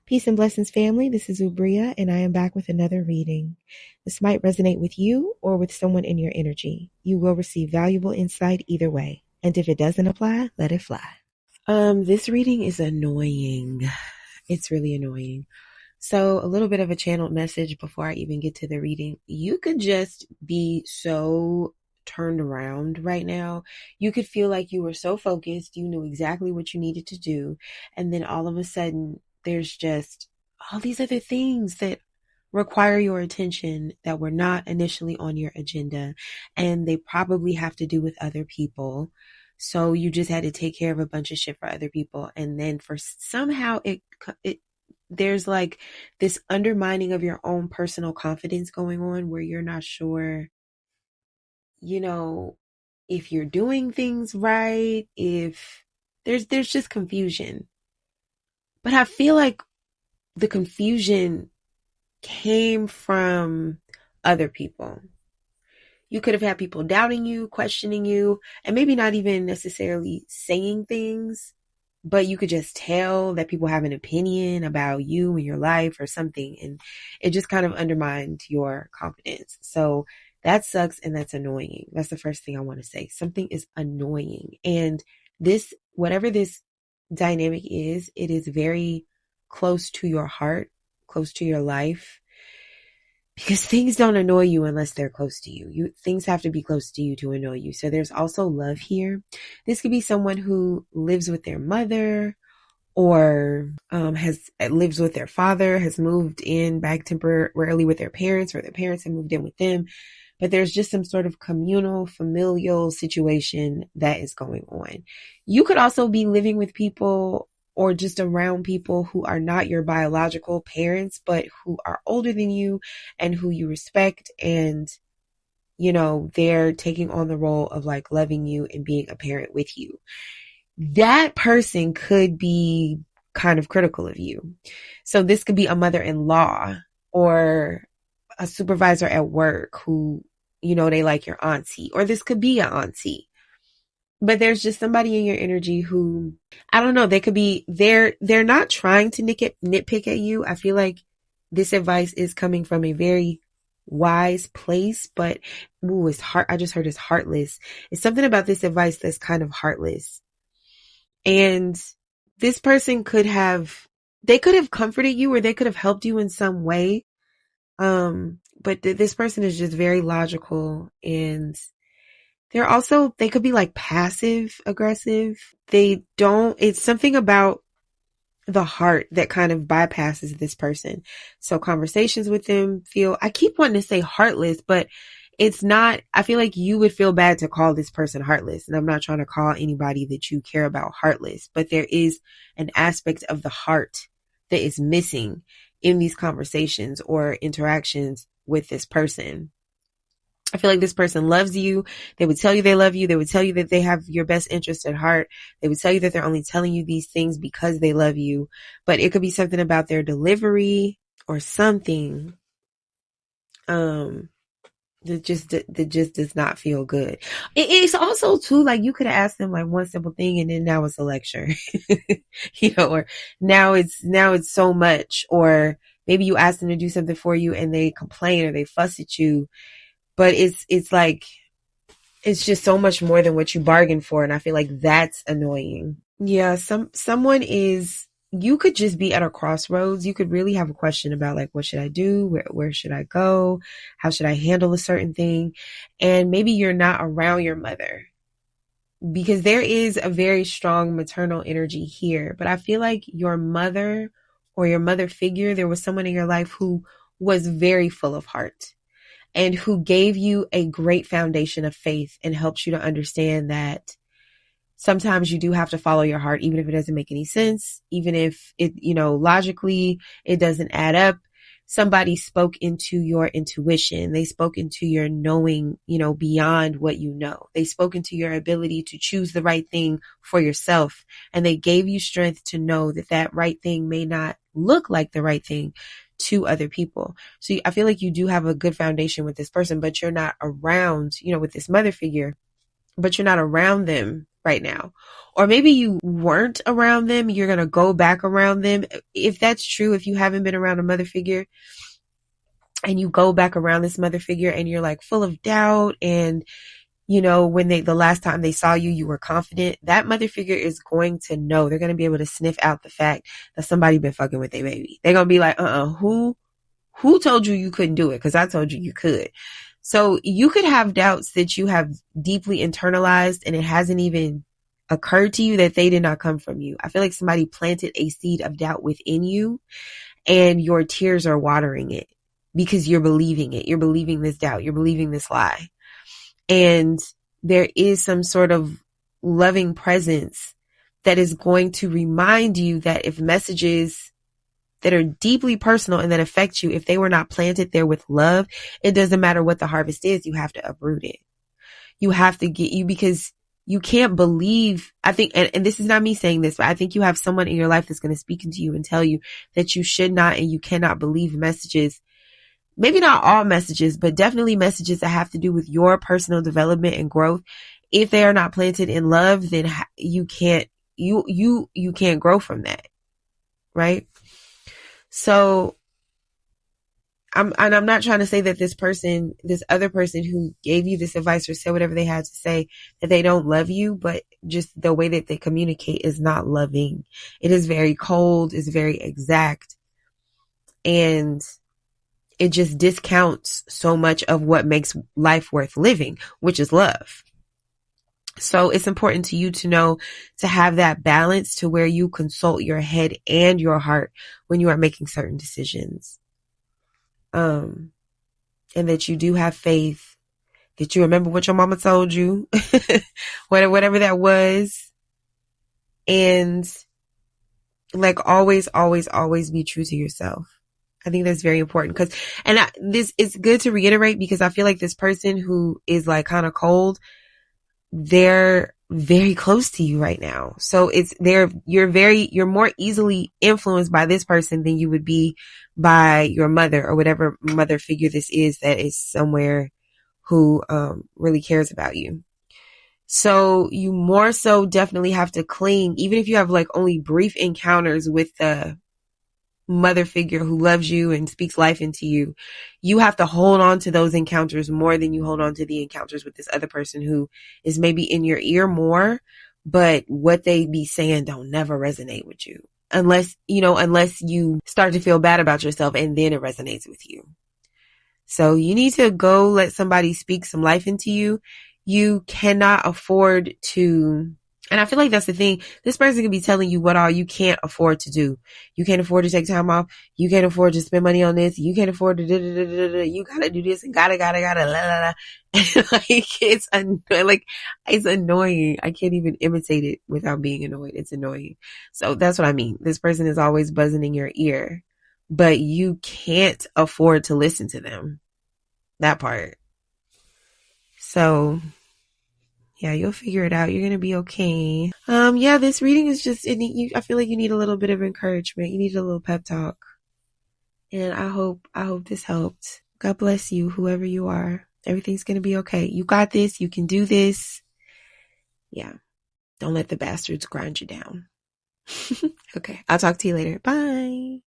Peace and blessings, family. This is Ubria, and I am back with another reading. This might resonate with you or with someone in your energy. You will receive valuable insight either way. And if it doesn't apply, let it fly. This reading is annoying. It's really annoying. So a little bit of a channeled message before I even get to the reading. You could just be so turned around right now. You could feel like you were so focused, you knew exactly what you needed to do, and then all of a sudden there's just all these other things that require your attention that were not initially on your agenda, and they probably have to do with other people. So you just had to take care of a bunch of shit for other people, and then for somehow it there's like this undermining of your own personal confidence going on where you're not sure, if you're doing things right, if there's just confusion. But I feel like the confusion came from other people. You could have had people doubting you, questioning you, and maybe not even necessarily saying things, but you could just tell that people have an opinion about you and your life or something, and it just kind of undermined your confidence. So that sucks, and that's annoying. That's the first thing I want to say. Something is annoying, and whatever this dynamic is, it is very close to your heart, close to your life, because things don't annoy you unless they're close to you. Things have to be close to you to annoy you. So there's also love here. This could be someone who lives with their mother or lives with their father, has moved in back temporarily with their parents, or their parents have moved in with them. But there's just some sort of communal, familial situation that is going on. You could also be living with people or just around people who are not your biological parents, but who are older than you and who you respect. And, they're taking on the role of like loving you and being a parent with you. That person could be kind of critical of you. So this could be a mother-in-law or a supervisor at work who, they like your auntie, or this could be an auntie. But there's just somebody in your energy who, I don't know, they could be, they're not trying to nitpick at you. I feel like this advice is coming from a very wise place, but it's heart. I just heard it's heartless. It's something about this advice that's kind of heartless. And this person could have comforted you, or they could have helped you in some way. But this person is just very logical, and they could be like passive aggressive. It's something about the heart that kind of bypasses this person. So conversations with them I keep wanting to say heartless, but it's not. I feel like you would feel bad to call this person heartless. And I'm not trying to call anybody that you care about heartless, but there is an aspect of the heart that is missing in these conversations or interactions with this person. I feel like this person loves you. They would tell you they love you. They would tell you that they have your best interest at heart. They would tell you that they're only telling you these things because they love you. But it could be something about their delivery or something that just does not feel good. It's also too, like, you could have asked them like one simple thing and then now it's a lecture, or now it's so much, or maybe you asked them to do something for you and they complain or they fuss at you. But it's like, it's just so much more than what you bargained for. And I feel like that's annoying. Yeah. You could just be at a crossroads. You could really have a question about like, what should I do? Where should I go? How should I handle a certain thing? And maybe you're not around your mother, because there is a very strong maternal energy here. But I feel like your mother or your mother figure, there was someone in your life who was very full of heart, and who gave you a great foundation of faith and helped you to understand that sometimes you do have to follow your heart, even if it doesn't make any sense, even if it, logically it doesn't add up. Somebody spoke into your intuition. They spoke into your knowing, beyond what you know. They spoke into your ability to choose the right thing for yourself. And they gave you strength to know that that right thing may not look like the right thing to other people. So I feel like you do have a good foundation with this person, but you're not around, with this mother figure, but you're not around them right now. Or maybe you weren't around them, you're going to go back around them. If that's true, if you haven't been around a mother figure and you go back around this mother figure and you're like full of doubt, and you know, when the last time they saw you, you were confident, that mother figure is going to know. They're going to be able to sniff out the fact that somebody been fucking with their baby. They're going to be like, who told you you couldn't do it? Cause I told you you could. So you could have doubts that you have deeply internalized and it hasn't even occurred to you that they did not come from you. I feel like somebody planted a seed of doubt within you and your tears are watering it because you're believing it. You're believing this doubt. You're believing this lie. And there is some sort of loving presence that is going to remind you that if messages that are deeply personal and that affect you, if they were not planted there with love, it doesn't matter what the harvest is, you have to uproot it. You have to because you can't believe, I think, and this is not me saying this, but I think you have someone in your life that's going to speak into you and tell you that you should not and you cannot believe messages. Maybe not all messages, but definitely messages that have to do with your personal development and growth. If they are not planted in love, then you can't grow from that. Right? So I'm not trying to say that this other person who gave you this advice or said whatever they had to say, that they don't love you, but just the way that they communicate is not loving. It is very cold, it's very exact, and it just discounts so much of what makes life worth living, which is love. So it's important to you to know to have that balance to where you consult your head and your heart when you are making certain decisions. And that you do have faith, that you remember what your mama told you, whatever that was. And like always, always, always be true to yourself. I think that's very important this is good to reiterate because I feel like this person who is like kind of cold, they're very close to you right now. So you're more easily influenced by this person than you would be by your mother or whatever mother figure this is that is somewhere who, really cares about you. So you more so definitely have to cling, even if you have like only brief encounters with the mother figure who loves you and speaks life into you. You have to hold on to those encounters more than you hold on to the encounters with this other person who is maybe in your ear more, but what they be saying don't never resonate with you. Unless you start to feel bad about yourself and then it resonates with you. So you need to go let somebody speak some life into you. You cannot afford to, and I feel like that's the thing. This person can be telling you what all you can't afford to do. You can't afford to take time off. You can't afford to spend money on this. You can't afford to you gotta do this and gotta la la la. It's annoying. I can't even imitate it without being annoyed. It's annoying. So that's what I mean. This person is always buzzing in your ear, but you can't afford to listen to them. That part. So yeah, you'll figure it out. You're going to be okay. Yeah, this reading is just, I feel like you need a little bit of encouragement. You need a little pep talk. And I hope this helped. God bless you, whoever you are. Everything's going to be okay. You got this. You can do this. Yeah. Don't let the bastards grind you down. Okay. I'll talk to you later. Bye.